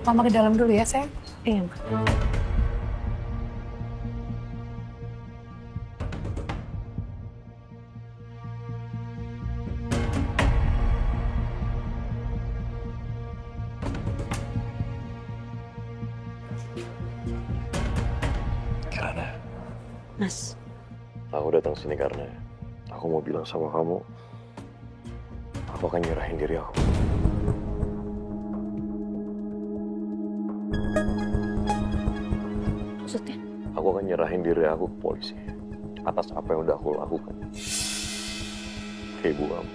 Mama ke dalam dulu ya, sayang. Iya, Ma. Kirana, Mas, aku datang sini karena aku mau bilang sama kamu, aku akan nyerahin diri aku. maksudnya? Aku akan nyerahin diri aku ke polisi atas apa yang udah aku lakukan ke ibu kamu,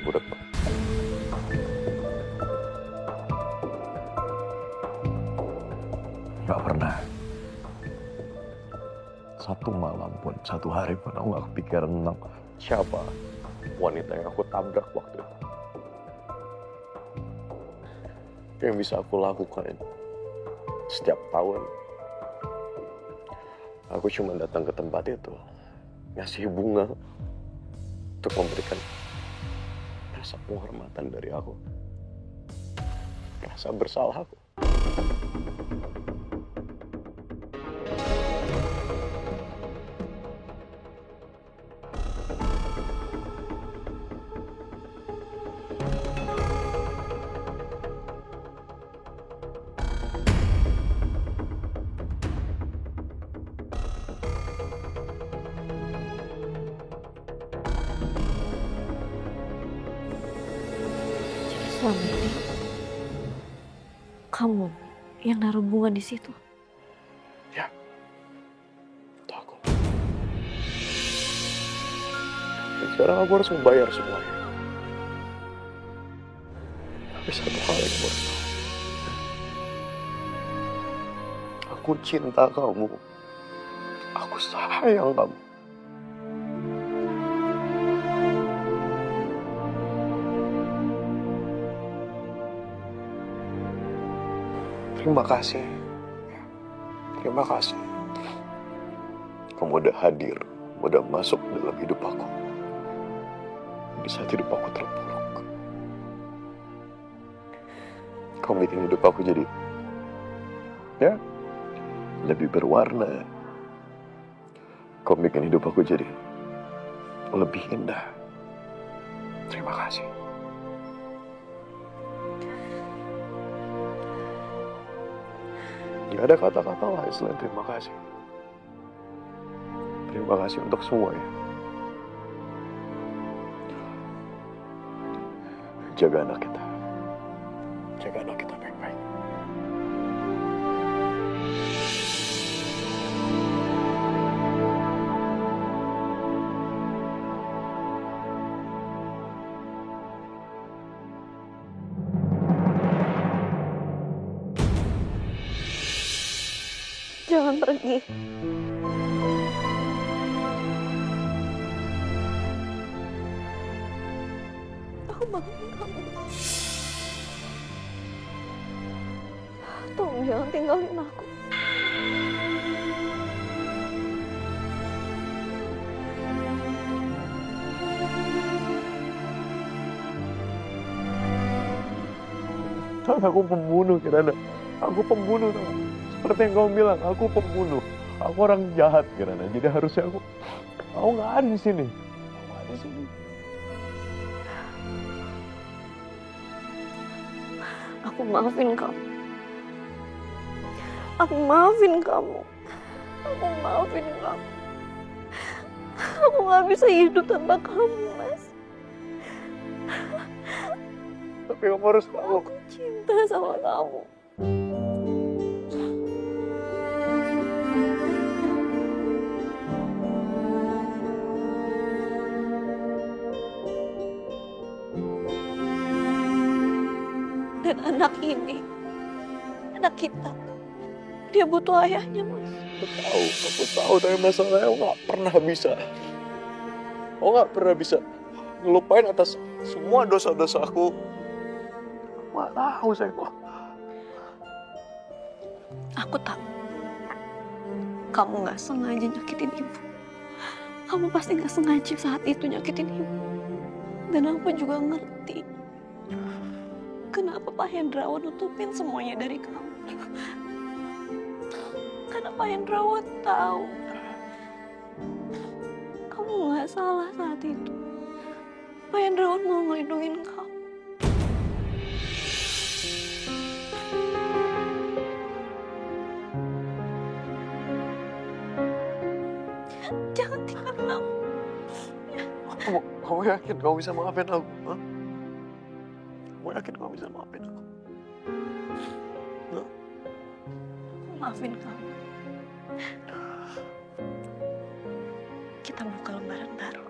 Bu Retno. Gak pernah satu malam pun, satu hari pun aku gak kepikiran tentang siapa wanita yang aku tabrak waktu itu. Yang bisa aku lakukan setiap tahun, aku cuma datang ke tempat itu, ngasih bunga untuk memberikan rasa penghormatan dari aku, rasa bersalah aku. Jadi selama ini kamu yang naruh bunga di situ. Ya, itu aku. Dan sekarang aku harus membayar semuanya. Tapi satu hal yang aku harus tahu. Aku cinta kamu. Aku sayang kamu. Terima kasih. Terima kasih. Kamu udah hadir, udah masuk dalam hidup aku. Di saat hidup aku terpuruk. Kamu bikin hidup aku jadi, ya, lebih berwarna. Kamu bikin hidup aku jadi lebih indah. Terima kasih. Gak ada kata-kata lain selain terima kasih. Terima kasih untuk semuanya. Jaga anak kita. Jaga anak kita baik-baik. Jangan pergi. Aku bangun kamu. Tolong jangan tinggalin aku. Tapi aku pembunuh, Kirana. Aku pembunuh, tau. Seperti yang kamu bilang, aku pembunuh. Aku orang jahat, Kirana. Jadi harusnya aku nggak ada di sini. Aku nggak ada di sini. Aku maafin kamu. Aku maafin kamu. Aku maafin kamu. Aku gak bisa hidup tanpa kamu, Mas. Tapi kamu harus tahu. Aku cinta sama kamu. Dan anak ini, anak kita, dia butuh ayahnya, Mas. Aku tahu, tapi masalahnya aku nggak pernah bisa. Aku nggak pernah bisa ngelupain atas semua dosa-dosa aku. Aku nggak tahu, saya kok. Aku tahu. Kamu gak sengaja nyakitin ibu. Kamu pasti gak sengaja saat itu nyakitin ibu. Dan aku juga ngerti kenapa Pak Hendrawan nutupin semuanya dari kamu. Karena Pak Hendrawan tahu kamu nggak salah saat itu. Pak Hendrawan mau ngelindungin kamu. Jangan tinggalin aku. Kamu yakin kamu bisa maafin aku? Hah? Kamu yakin kamu bisa maafin aku? Hah? Maafin kamu. Kita buka lembaran baru.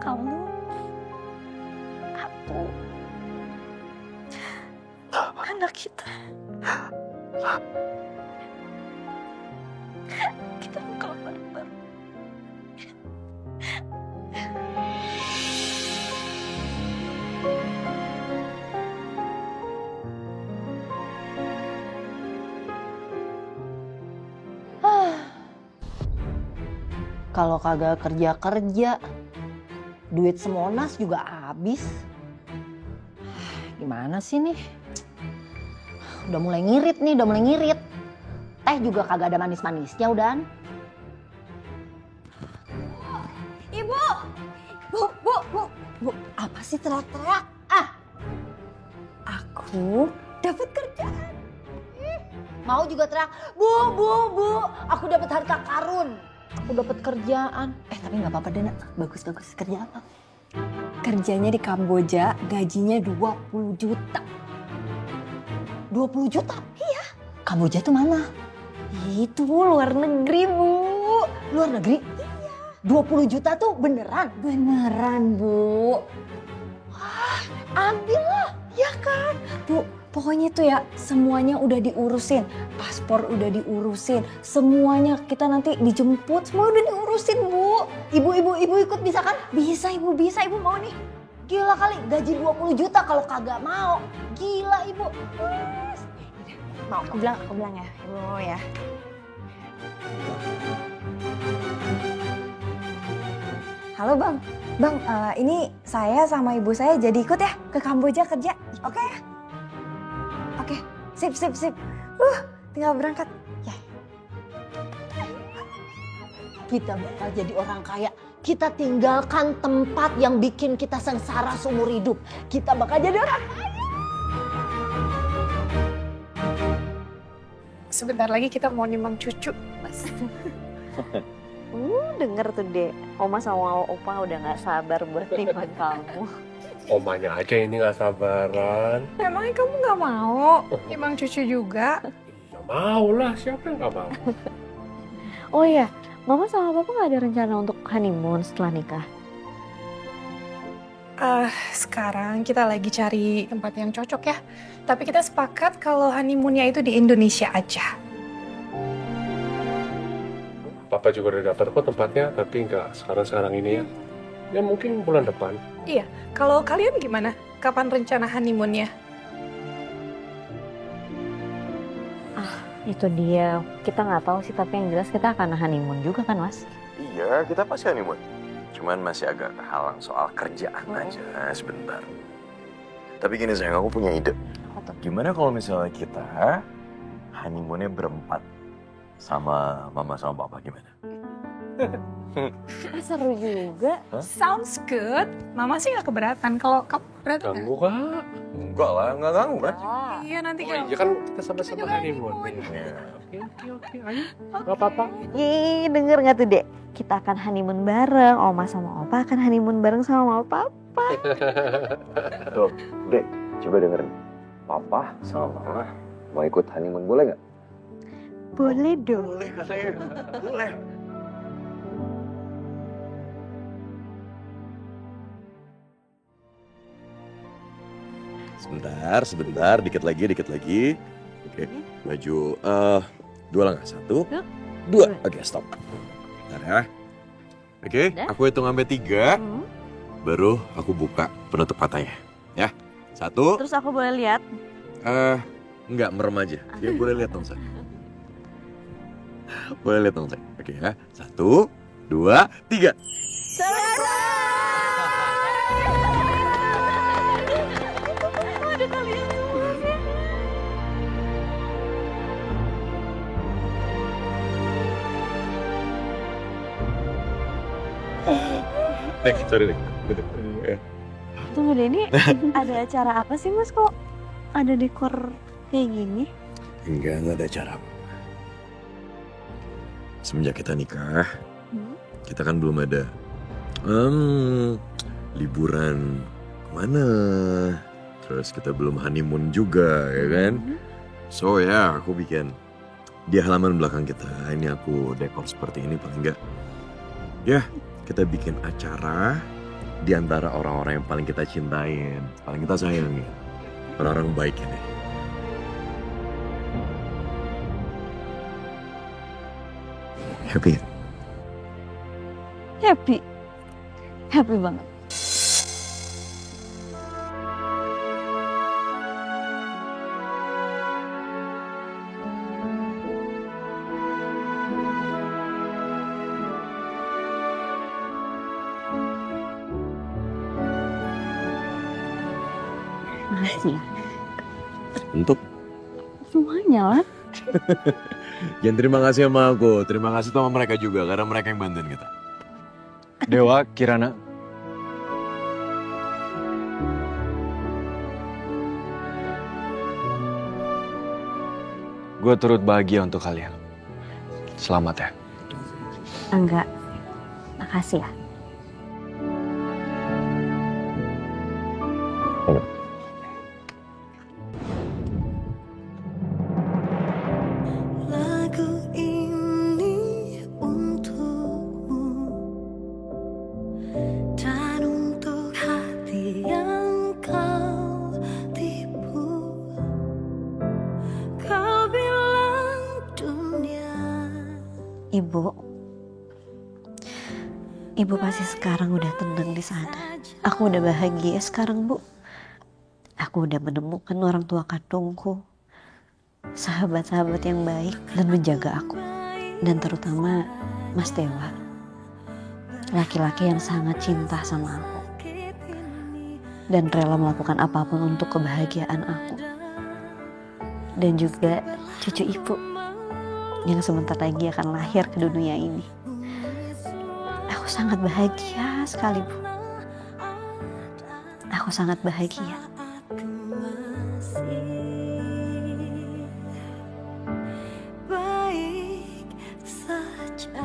Kamu, aku, anak kita. Kita buka lembaran baru. Kalau kagak kerja-kerja, duit semonas juga habis. Gimana sih nih? Udah mulai ngirit nih, udah mulai ngirit. Teh juga kagak ada manis-manisnya udahan. Ibu! Bu, apa sih teriak-teriak? Aku dapat kerjaan. Mau juga teriak, bu, aku dapat harta karun. Aku dapat kerjaan. Tapi nggak apa-apa deh, Nak. Bagus. Kerja apa? Kerjanya di Kamboja, gajinya 20 juta. 20 juta? Iya. Kamboja tuh mana? Itu luar negeri, Bu. Luar negeri? Iya. 20 juta tuh beneran? Beneran, Bu. Wah, ambil lah. Ya kan? Bu, pokoknya tuh ya semuanya udah diurusin. Paspor udah diurusin. Semuanya kita nanti dijemput. Semua udah diurusin, Bu. Ibu ikut bisa kan? Bisa, Ibu mau nih. Gila kali, gaji 20 juta kalau kagak mau. Gila, Ibu. Yes. Mau, aku bilang ya, Ibu mau ya. Halo Bang, ini saya sama ibu saya jadi ikut ya ke Kamboja kerja, oke ya? Oke, sip. Tinggal berangkat. Ya. Kita bakal jadi orang kaya. Kita tinggalkan tempat yang bikin kita sengsara seumur hidup. Kita bakal jadi orang kaya. Sebentar lagi kita mau nimang cucu, Mas. Denger tuh deh, Oma sama Opa udah gak sabar buat timbang kamu. Omanya aja ini gak sabaran. Emangnya kamu nggak mau nimang cucu juga? Ya mau lah, siapa yang gak mau? Oh iya, Mama sama Papa gak ada rencana untuk honeymoon setelah nikah? Sekarang kita lagi cari tempat yang cocok ya. Tapi kita sepakat kalau honeymoonnya itu di Indonesia aja. Papa juga udah daftar kok tempatnya, tapi nggak sekarang ini ya. Ya mungkin bulan depan. Iya, kalau kalian gimana? Kapan rencana honeymoonnya? Itu dia, kita nggak tahu sih, tapi yang jelas kita akan honeymoon juga kan, Mas? Iya, kita pasti honeymoon. Cuman masih agak kehalang soal kerjaan aja sebentar. Tapi gini sayang, aku punya ide. Gimana kalau misalnya kita honeymoonnya berempat? Sama mama sama papa gimana? Seru juga. Sounds good. Mama sih nggak keberatan. Kalau kamu keberatan nggak? Ganggu kak? Enggak lah, enggak ganggu kan? Iya nanti Oh iya kan kita sama-sama honeymoon. Oke, ayo. Gak apa-apa. Ih, denger gak tuh, Dek? Kita akan honeymoon bareng, Oma sama Opa akan honeymoon bareng sama Mama Papa. Tuh, Dek, coba dengerin. Papa sama mama mau ikut honeymoon, boleh nggak? Boleh dong. Boleh katanya, boleh. Sebentar, dikit lagi. Oke, maju. Dua langkah, 1, 2. Oke, stop. Bentar ya. Oke, aku hitung sampai 3, baru aku buka penutup matanya. Ya, 1. Terus aku boleh lihat? Enggak, merem aja. Ya, boleh lihat dong, saya. Boleh lihat dong, saya. Oke ya, 1, 2, 3. Surprise! Ada kalian semua sih. Nek, sorry Nek. Tunggu deh, ini ada acara apa sih Mas kok ada dekor kayak gini? Enggak ada acara apa. Semenjak kita nikah, kita kan belum ada liburan kemana. Terus kita belum honeymoon juga, ya kan? So ya, aku bikin di halaman belakang kita. Ini aku dekor seperti ini paling enggak. Ya, kita bikin acara di antara orang-orang yang paling kita cintain, paling kita sayangi. Orang-orang baik ini. Happy ya? Happy. Happy banget. Makasih ya. Untuk Semuanya lah. jangan terima kasih sama aku, terima kasih sama mereka juga karena mereka yang bantuin kita. Dewa, Kirana. Gue turut bahagia untuk kalian. Selamat ya. Enggak. Makasih ya. Lagu ini untukmu dan untuk hati yang kau tipu. Kau bilang dunia. Ibu pasti sekarang udah tenang di sana. Aku udah bahagia sekarang, Bu. Aku udah menemukan orang tua kandungku. Sahabat-sahabat yang baik dan menjaga aku. Dan terutama Mas Dewa. Laki-laki yang sangat cinta sama aku. Dan rela melakukan apapun untuk kebahagiaan aku. Dan juga cucu ibu yang sebentar lagi akan lahir ke dunia ini. Aku sangat bahagia sekali, Bu. Aku sangat bahagia. Baik saja.